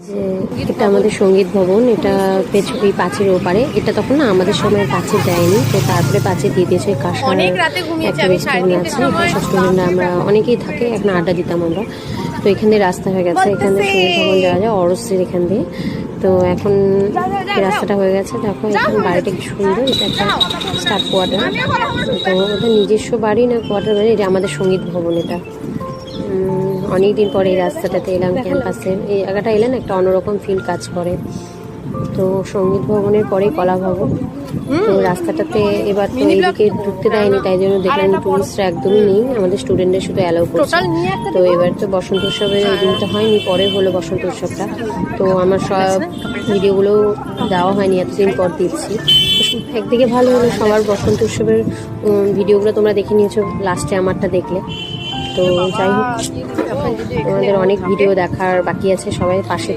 যে এটা আমাদের সঙ্গীত ভবন, এটা পেছুকি পাঁচের ওপারে। এটা তখন না আমাদের সময় পাঁচে দেয়নি, তো তারপরে পাঁচে দিয়ে দিয়েছে। কাঁসার একটা রেস্টুরেন্ট আছে, কাঁসার স্টুডেন্টরা আমরা অনেকেই থাকে, এখন আড্ডা দিতাম আমরা। তো এখান দিয়ে রাস্তা হয়ে গেছে, এখান দিয়ে সঙ্গীত ভবন যাওয়া যায় অরসের এখান দিয়ে। তো এখন এই রাস্তাটা হয়ে গেছে। দেখো এখন বাড়িটা কি সুন্দর, এটা একটা স্টাফ কোয়ার্টার। তো ওদের নিজস্ব বাড়ি না কোয়ার্টার বাড়ি, এটা আমাদের সঙ্গীত ভবন। এটা অনেকদিন পরে এই রাস্তাটাতে এলাম, ক্যাম্পাসে এই জায়গাটা এলেন একটা অন্যরকম ফিল কাজ করে। তো সঙ্গীত ভবনের পরে কলা ভবন। তো রাস্তাটাতে এবার তো এইদিকে ঢুকতে দেয়নি, তাই জন্য দেখলাম টুরিস্টরা একদমই নেই, আমাদের স্টুডেন্টদের শুধু অ্যালাউ করছে। তো এবার তো বসন্ত উৎসবের এই দিনটা হয়নি, পরে হলো বসন্ত উৎসবটা। তো আমার সব ভিডিওগুলো দেওয়া হয়নি, এতদিন পর দিচ্ছি। একদিকে ভালো হলো, সবার বসন্ত উৎসবের ভিডিওগুলো তোমরা দেখে নিয়েছো, লাস্টে আমারটা দেখলে। তো যাই হোক, আমাদের অনেক ভিডিও দেখার বাকি আছে, সবাই পাশে